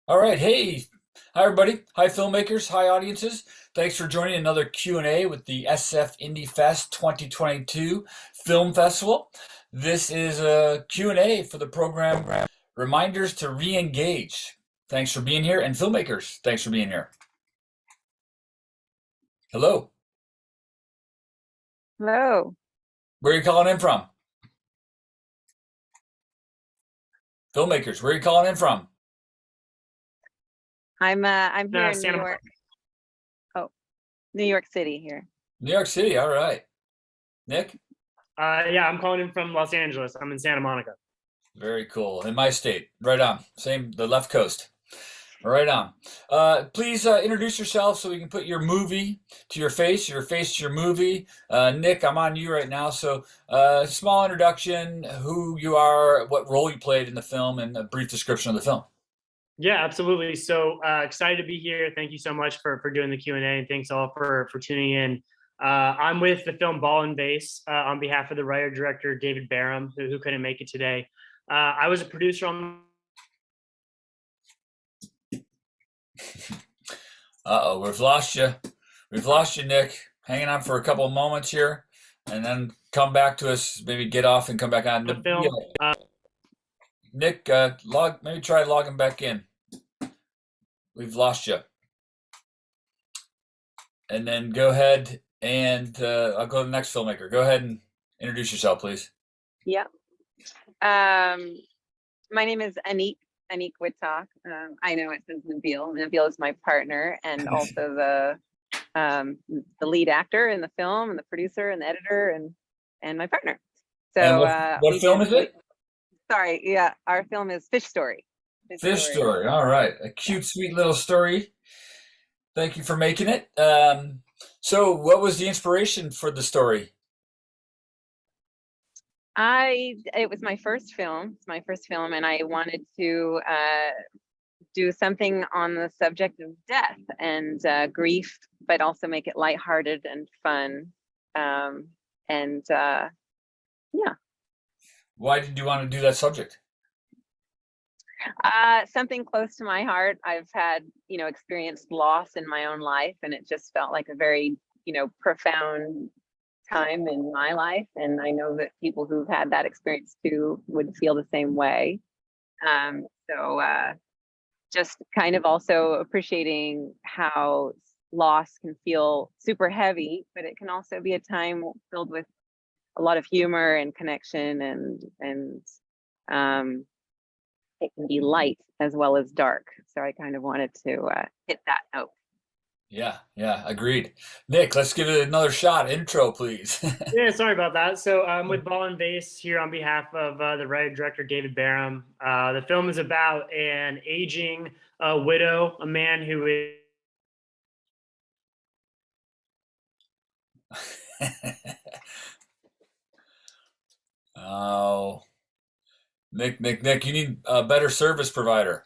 All right. Hey, hi everybody. Hi filmmakers. Hi audiences. Thanks for joining another Q&A with the SF Indie Fest 2022 Film Festival. This is a Q&A for the program Reminders to Re-engage. Thanks for being here, and filmmakers, thanks for being here. Hello. Hello. Where are you calling in from? Filmmakers, where are you calling in from? I'm here in New Santa York. Oh, New York City here. New York City. All right. Nick? Yeah, I'm calling in from Los Angeles. I'm in Santa Monica. Very cool. In my state. Right on. Same, the left coast. Right on. Please introduce yourself so we can put your movie to your face to your movie. Nick, I'm on you right now. So, small introduction, who you are, what role you played in the film, and a brief description of the film. Yeah, absolutely. So excited to be here. Thank you so much for doing the Q&A, and thanks all for tuning in. I'm with the film Ball and Vase on behalf of the writer-director David Barham, who couldn't make it today. I was a producer on. Uh-oh, we've lost you. We've lost you, Nick. Hanging on for a couple of moments here, and then come back to us. Maybe get off and come back on. The film. Nick, maybe try logging back in. We've lost you. And then go ahead and I'll go to the next filmmaker. Go ahead and introduce yourself, please. Yeah. My name is Anik Wittak. I know it says Nabil. Nabil is my partner and also the lead actor in the film and the producer and the editor and my partner. So and what film is it? Sorry, yeah, our film is Fish Story. Fish Story. All right, a cute, sweet little story. Thank you for making it. So, what was the inspiration for the story? It was my first film. It's my first film, and I wanted to do something on the subject of death and grief, but also make it lighthearted and fun. Yeah. Why did you want to do that subject? Something close to my heart. I've had, experienced loss in my own life, and it just felt like a very, profound time in my life. And I know that people who've had that experience too would feel the same way. So just kind of also appreciating how loss can feel super heavy, but it can also be a time filled with a lot of humor and connection and it can be light as well as dark. So I kind of wanted to hit that note. Yeah, agreed. Nick, let's give it another shot. Intro, please. Yeah, sorry about that. So I'm with Ball and Vase here on behalf of the writer-director David Barham. The film is about an aging widow, a man who is. Oh, Nick, you need a better service provider.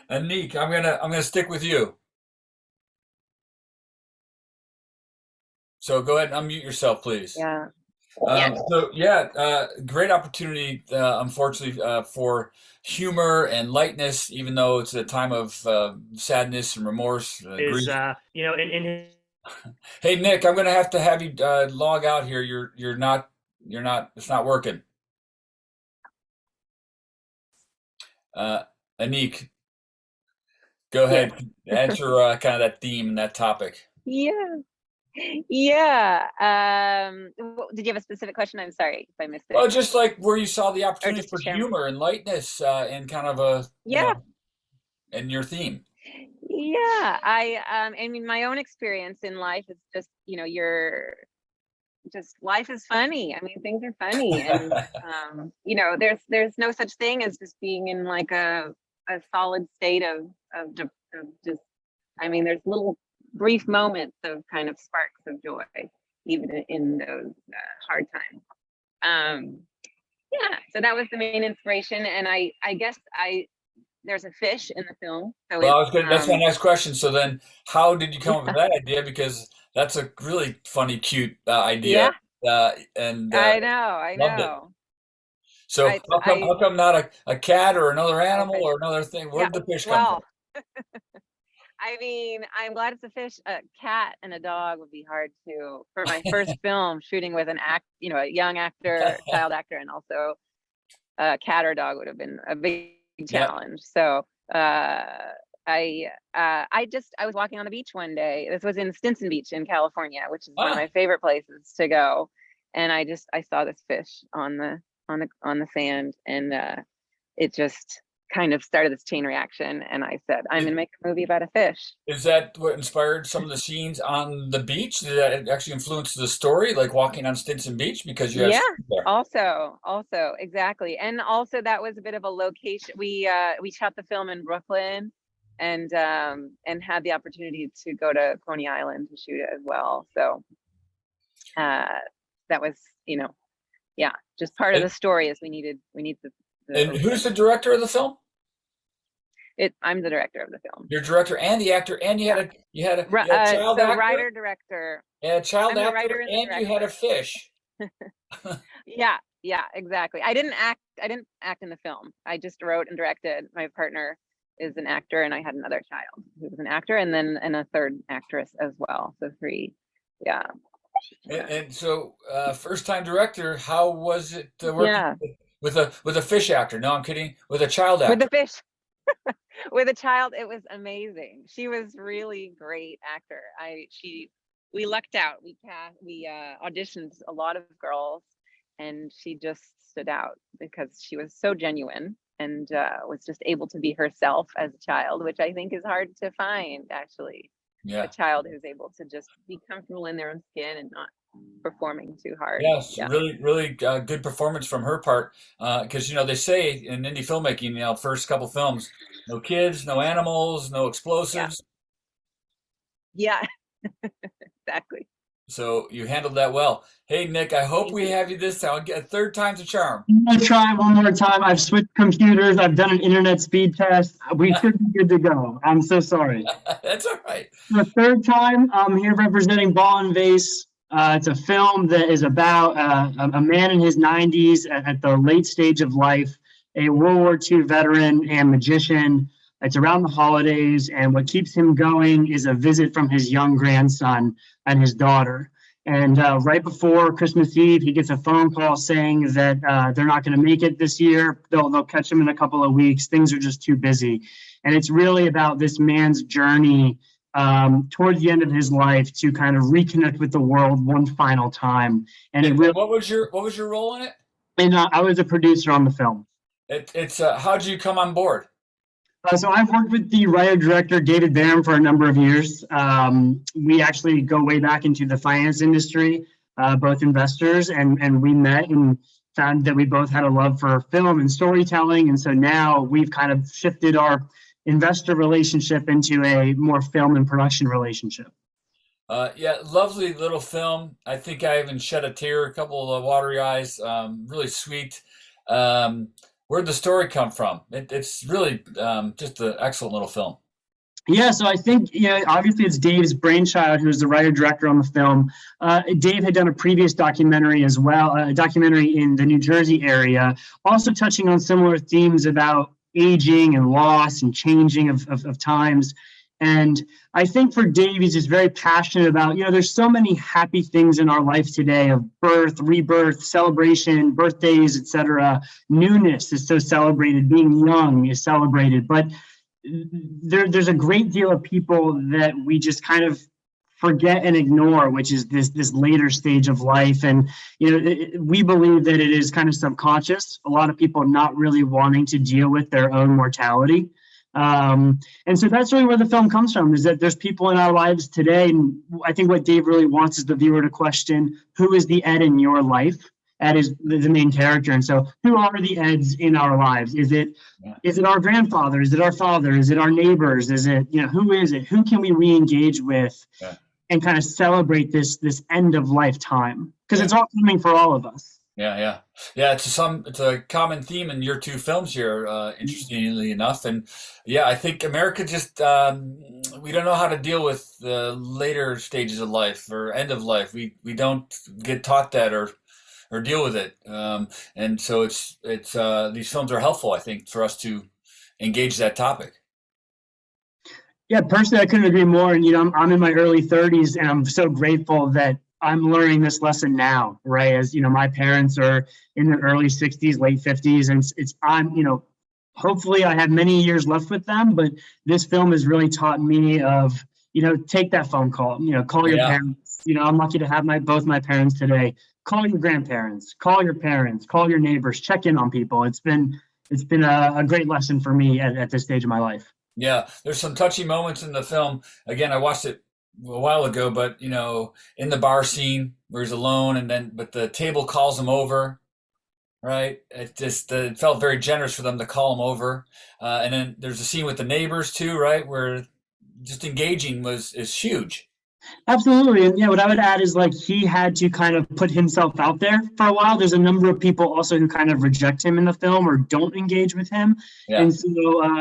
And Nick, I'm gonna stick with you. So go ahead and unmute yourself, please. Yeah. Great opportunity, unfortunately, for humor and lightness, even though it's a time of sadness and remorse. Grief. In Hey, Nick, I'm going to have you log out here. You're not, it's not working. Anik, go ahead, answer kind of that theme and that topic. Yeah. Did you have a specific question? I'm sorry if I missed it. Well, just like where you saw the opportunity for humor and lightness and kind of a, and your theme. Yeah, I mean, my own experience in life is just, life is funny. I mean, things are funny, and there's no such thing as just being in like a solid state of just. I mean, there's little brief moments of kind of sparks of joy, even in those hard times. So that was the main inspiration, and I guess there's a fish in the film. So well, that's my next question. So then, how did you come up with that idea? Because that's a really funny, cute idea. I know. So how come not a cat or another animal fish. or another thing? Where Yeah, did the fish come from? well, I mean, I'm glad it's a fish. A cat and a dog would be hard to, for my first film, shooting with a young actor, child actor, and also a cat or dog would have been a big Yeah. challenge. So I was walking on the beach one day. This was in Stinson Beach in California, which is one of my favorite places to go. And I saw this fish on the sand, and it just kind of started this chain reaction. And I said, I'm gonna make a movie about a fish. Is that what inspired some of the scenes on the beach? Did that actually influence the story, like walking on Stinson Beach, because you have there? Also exactly, and also that was a bit of a location. We shot the film in Brooklyn, and had the opportunity to go to Coney Island to shoot it as well. So that was, just part of the story. Is we need the and who's the director of the film? I'm the director of the film. You're director and the actor, and you had a child actor, writer director, and a child actor, writer and you had a fish. Yeah, exactly. I didn't act in the film. I just wrote and directed. My partner is an actor, and I had another child who was an actor, and a third actress as well. So 3. Yeah. And so, first time director, how was it working with a fish actor? No, I'm kidding. With a child actor. With the fish. With a child, it was amazing. She was really great actor. We lucked out. We auditioned a lot of girls, and she just stood out because she was so genuine and was just able to be herself as a child, which I think is hard to find, actually. Yeah. A child who's able to just be comfortable in their own skin and not performing too hard. Yes, really, really good performance from her part. Because they say in indie filmmaking, first couple films, no kids, no animals, no explosives. Yeah, exactly. So you handled that well. Hey, Nick, I hope we have you this time. I'll get a third time's a charm. I'm gonna try one more time. I've switched computers. I've done an internet speed test. We should be good to go. I'm so sorry. That's all right. The third time, I'm here representing Ball and Vase. It's a film that is about a man in his 90s at the late stage of life, a World War II veteran and magician. It's around the holidays, and what keeps him going is a visit from his young grandson and his daughter. And right before Christmas Eve, he gets a phone call saying that they're not going to make it this year. They'll catch him in a couple of weeks. Things are just too busy. And it's really about this man's journey towards the end of his life to kind of reconnect with the world one final time. And what was your role in it? And I was a producer on the film. It's how did you come on board? So I've worked with the writer-director David Barum for a number of years. We actually go way back into the finance industry, both investors, and we met and found that we both had a love for film and storytelling. And so now we've kind of shifted our investor relationship into a more film and production relationship. Yeah, lovely little film. I think I even shed a tear, a couple of watery eyes. Really sweet. Where'd the story come from? It's really just an excellent little film. Yeah, so I think, obviously it's Dave's brainchild, who's the writer-director on the film. Dave had done a previous documentary as well, a documentary in the New Jersey area, also touching on similar themes about aging and loss and changing of times. And I think for Dave, he's just very passionate about, there's so many happy things in our life today of birth, rebirth, celebration, birthdays, etc. Newness is so celebrated. Being young is celebrated. But there's a great deal of people that we just kind of forget and ignore, which is this later stage of life. And, we believe that it is kind of subconscious. A lot of people not really wanting to deal with their own mortality. And so that's really where the film comes from, is that there's people in our lives today. And I think what Dave really wants is the viewer to question, who is the Ed in your life? Ed is the main character. And so who are the Eds in our lives? Is it our grandfather? Is it our father? Is it our neighbors? Is it, who is it? Who can we re-engage with and kind of celebrate this end of life time? Because it's all coming for all of us. Yeah. It's a common theme in your two films here, interestingly enough. And yeah, I think America just we don't know how to deal with the later stages of life or end of life. We don't get taught that or or deal with it. And so it's these films are helpful, I think, for us to engage that topic. Yeah, personally, I couldn't agree more. And I'm in my early 30s, and I'm so grateful that I'm learning this lesson now, right? As my parents are in their early 60s, late 50s, and I'm hopefully I have many years left with them. But this film has really taught me of take that phone call, call your Yeah. parents. I'm lucky to have both my parents today. Call your grandparents, call your parents, call your neighbors, check in on people. It's been a great lesson for me at this stage of my life. Yeah, there's some touchy moments in the film. Again, I watched it a while ago, but in the bar scene where he's alone, but the table calls him over, right? It felt very generous for them to call him over. And then there's a scene with the neighbors too, right, where just engaging is huge. Absolutely. And what I would add is he had to kind of put himself out there for a while. There's a number of people also who kind of reject him in the film or don't engage with him. Yeah. And so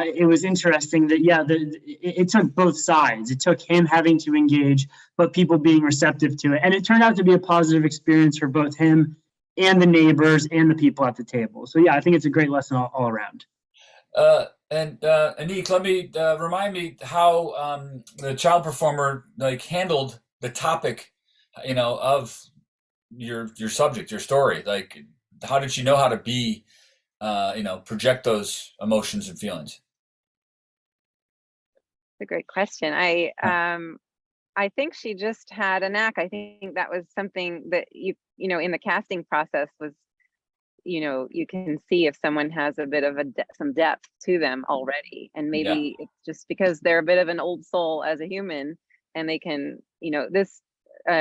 it was interesting that, it took both sides. It took him having to engage, but people being receptive to it. And it turned out to be a positive experience for both him and the neighbors and the people at the table. So, I think it's a great lesson all around. Anik, let me remind me how the child performer handled the topic, of your subject, your story. How did she know how to be, project those emotions and feelings? It's a great question. I think she just had a knack. I think that was something that in the casting process was, you can see if someone has a bit of some depth to them already, and maybe it's just because they're a bit of an old soul as a human, and they can,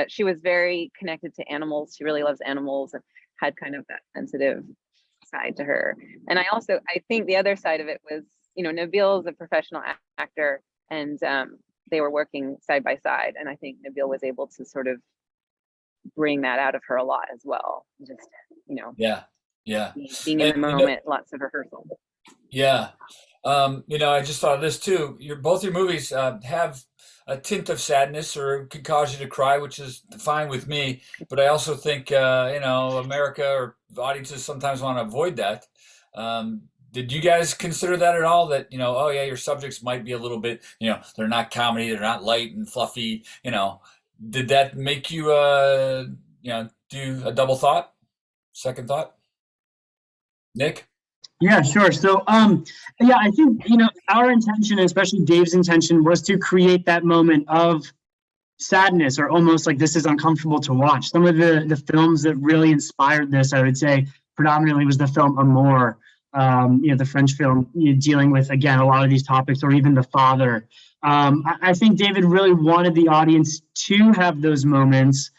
she was very connected to animals. She really loves animals and had kind of that sensitive side to her. And I think the other side of it was, Nabil is a professional actor, and they were working side by side, and I think Nabil was able to sort of bring that out of her a lot as well. Just being in the moment, lots of rehearsal. Yeah. I just thought of this too. Both your movies have a tint of sadness, or could cause you to cry, which is fine with me. But I also think, America or audiences sometimes want to avoid that. Did you guys consider that at all? That, your subjects might be a little bit, they're not comedy, they're not light and fluffy, did that make you, do a double thought, second thought? Nick? Yeah, sure. So, I think, our intention, especially Dave's intention, was to create that moment of sadness, or almost like this is uncomfortable to watch. Some of the films that really inspired this, I would say, predominantly was the film Amour, the French film, dealing with, again, a lot of these topics, or even The Father. I think David really wanted the audience to have those moments,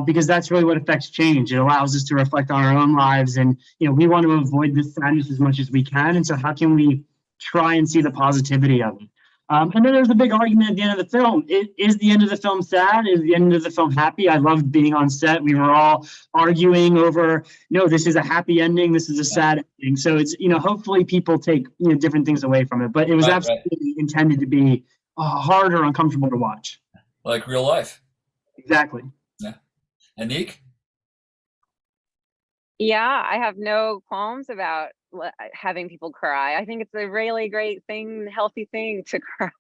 because that's really what affects change. It allows us to reflect on our own lives, and we want to avoid the sadness as much as we can. And so, how can we try and see the positivity of it? And then there's the big argument at the end of the film. Is the end of the film sad? Is the end of the film happy? I loved being on set. We were all arguing over, no, this is a happy ending, this is a sad ending. So it's, hopefully people take different things away from it. But it was absolutely intended to be hard or uncomfortable to watch. Like real life. Exactly. Yeah. Anik? Yeah, I have no qualms about having people cry. I think it's a really great thing, healthy thing to cry.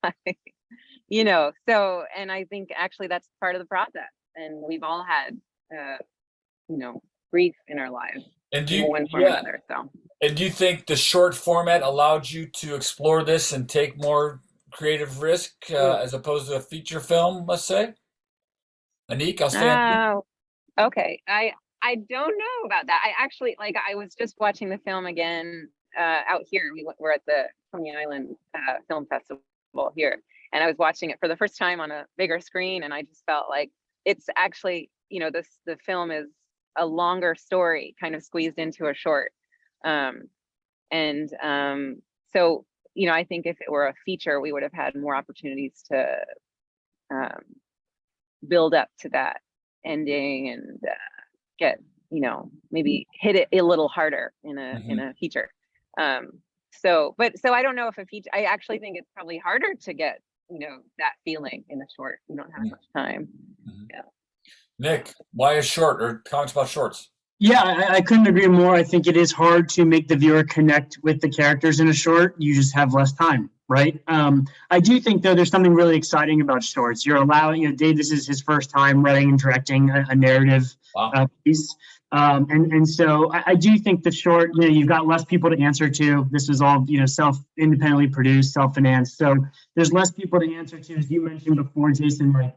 So, and I think actually that's part of the process. And we've all had, grief in our lives, And in one form or another. So. And do you think the short format allowed you to explore this and take more creative risk as opposed to a feature film, let's say? Anik, I'll stay on you. Okay. I don't know about that. I actually, I was just watching the film again out here. We're at the Coney Island Film Festival here, and I was watching it for the first time on a bigger screen, and I just felt like it's actually, the film is a longer story kind of squeezed into a short. So, I think if it were a feature, we would have had more opportunities to build up to that ending and get, maybe hit it a little harder in a feature. So I don't know if a feature, I actually think it's probably harder to get, that feeling in a short. You don't have much time. Yeah. Nick, why a short, or comments about shorts? Yeah, I couldn't agree more. I think it is hard to make the viewer connect with the characters in a short. You just have less time, right? I do think, though, there's something really exciting about shorts. You're allowing, Dave, this is his first time writing and directing a narrative Wow. piece. And so I do think the short, you've got less people to answer to. This was all, independently produced, self-financed. So there's less people to answer to. As you mentioned before, Jason, like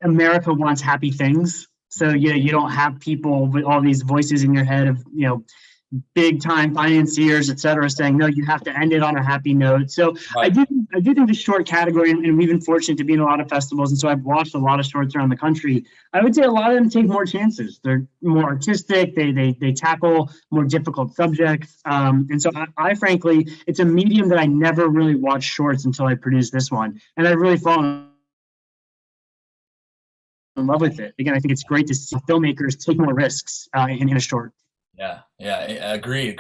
America wants happy things. So yeah, you don't have people with all these voices in your head of, big time financiers, et cetera, saying, no, you have to end it on a happy note. So Right. I do think the short category, and we've been fortunate to be in a lot of festivals. And so I've watched a lot of shorts around the country. I would say a lot of them take more chances. They're more artistic. They tackle more difficult subjects. And so I frankly, it's a medium that I never really watched shorts until I produced this one. And I really fallen in love with it. Again, I think it's great to see filmmakers take more risks in a short. Yeah, agreed.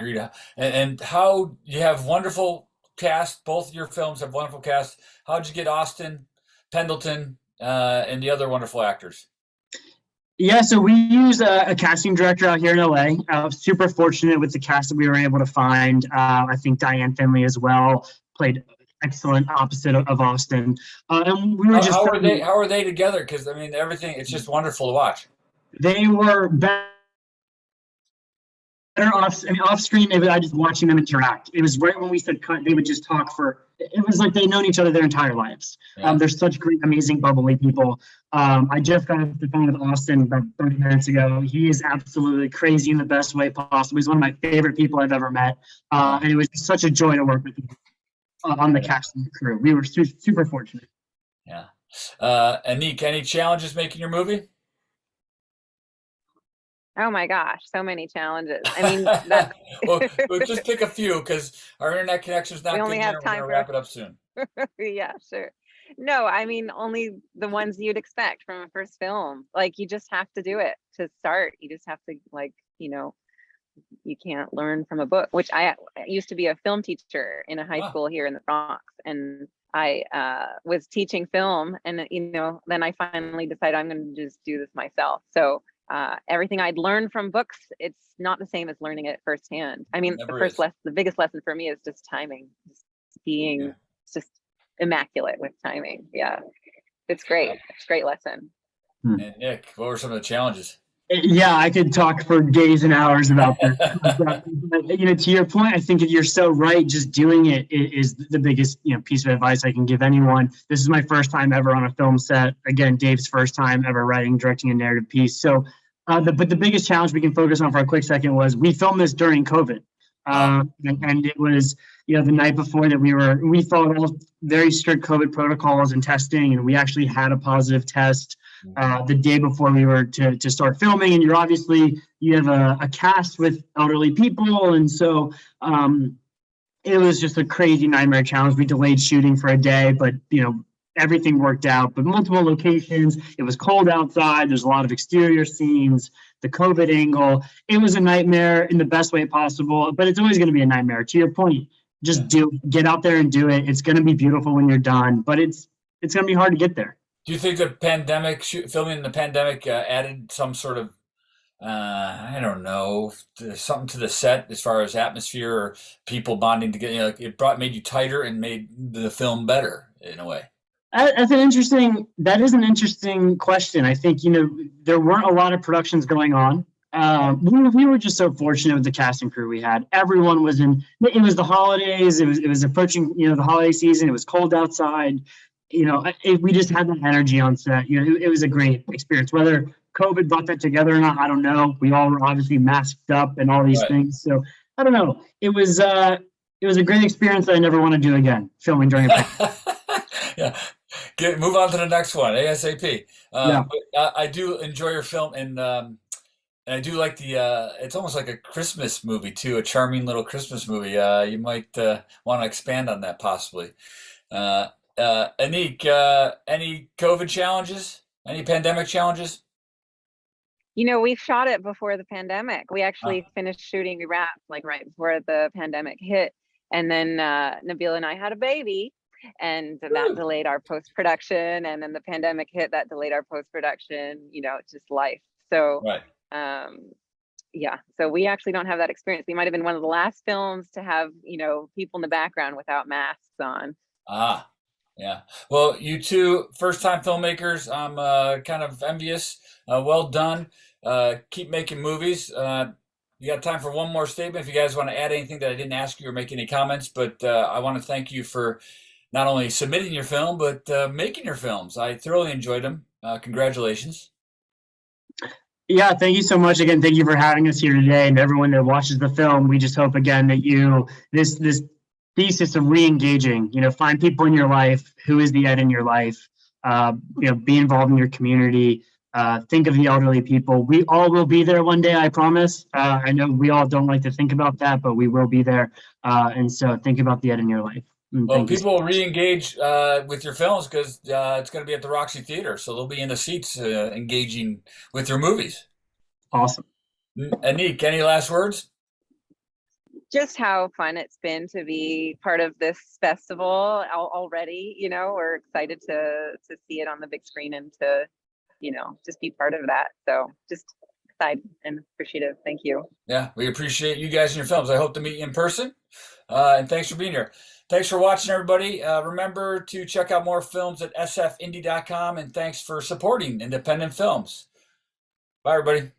And how you have wonderful cast. Both your films have wonderful cast. How'd you get Austin, Pendleton, and the other wonderful actors? Yeah, so we use a casting director out here in LA. Super fortunate with the cast that we were able to find. I think Diane Finley as well played excellent opposite of Austin. And we were just How are they together? Because I mean, everything. It's just wonderful to watch. they were better off. I mean, off screen, I just watching them interact. It was right when we said cut, they would just talk for. It was like they'd known each other their entire lives. Yeah. They're such great, amazing, bubbly people. I just got off the phone with Austin about 30 minutes ago. He is absolutely crazy in the best way possible. He's one of my favorite people I've ever met, and it was such a joy to work with him on the cast and crew. We were super fortunate. Yeah. Anik, any challenges making your movie? Oh my gosh, so many challenges. I mean, that We'll just pick a few because our internet connection's not we good only here. have We're time gonna for wrap it up soon. yeah, sure. No, I mean only the ones you'd expect from a first film. Like you just have to do it to start. You just have to you can't learn from a book, which I used to be a film teacher in a high Wow. school here in the Bronx, and I was teaching film, and then I finally decided I'm going to just do this myself. So everything I'd learned from books, it's not the same as learning it firsthand. I mean, Never is. the biggest lesson for me is just timing, just being Yeah. just immaculate with timing. Yeah, it's great. It's a great lesson. And Nick, what were some of the challenges? Yeah, I could talk for days and hours about this. But, to your point, I think you're so right. Just doing it is the biggest, piece of advice I can give anyone. This is my first time ever on a film set. Again, Dave's first time ever writing, directing a narrative piece. So, but the biggest challenge we can focus on for a quick second was we filmed this during COVID. And it was, the night before that we followed all very strict COVID protocols and testing, and we actually had a positive test the day before we were to start filming. And you have a cast with elderly people. And so it was just a crazy nightmare challenge. We delayed shooting for a day, but, everything worked out, but multiple locations. It was cold outside. There's a lot of exterior scenes, the COVID angle. It was a nightmare in the best way possible, but it's always going to be a nightmare. To your point, just get out there and do it. It's going to be beautiful when you're done, but it's going to be hard to get there. Do you think the pandemic, filming in the pandemic, added some sort of, I don't know, something to the set as far as atmosphere or people bonding together? Made you tighter and made the film better in a way. That is an interesting question. I think, there weren't a lot of productions going on. We were just so fortunate with the cast and crew we had. Everyone was it was the holidays. It was approaching, the holiday season. It was cold outside. We just had that energy on set. It was a great experience. Whether COVID brought that together or not, I don't know. We all were obviously masked up and all these things. So I don't know. It was a great experience that I never want to do again, filming during a pandemic. Yeah. Move on to the next one, ASAP. Yeah. But I do enjoy your film, and I do like it's almost like a Christmas movie too, a charming little Christmas movie. You might want to expand on that possibly. Anik, any COVID challenges? Any pandemic challenges? We shot it before the pandemic. We actually finished shooting. We wrapped like right before the pandemic hit, and then Nabila and I had a baby. And that delayed our post-production, and then the pandemic hit, that delayed our post-production. It's just life. So yeah, so we actually don't have that experience. We might have been one of the last films to have, people in the background without masks on. Ah, yeah. Well, you two first-time filmmakers, I'm kind of envious. Well done. Keep making movies. You got time for one more statement if you guys want to add anything that I didn't ask you or make any comments, but I want to thank you for not only submitting your film, but making your films. I thoroughly enjoyed them. Congratulations. Yeah, thank you so much again. Thank you for having us here today, and everyone that watches the film. We just hope again that this thesis of re-engaging, find people in your life. Who is the Ed in your life? Be involved in your community. Think of the elderly people. We all will be there one day, I promise. I know we all don't like to think about that, but we will be there. And so think about the Ed in your life. Well, people will re-engage with your films because it's going to be at the Roxy Theater, so they'll be in the seats engaging with your movies. Awesome. Anik, any last words? Just how fun it's been to be part of this festival already. We're excited to see it on the big screen and to, just be part of that. So just excited and appreciative. Thank you. Yeah, we appreciate you guys and your films. I hope to meet you in person. And thanks for being here. Thanks for watching, everybody. Remember to check out more films at sfindie.com, and thanks for supporting independent films. Bye, everybody.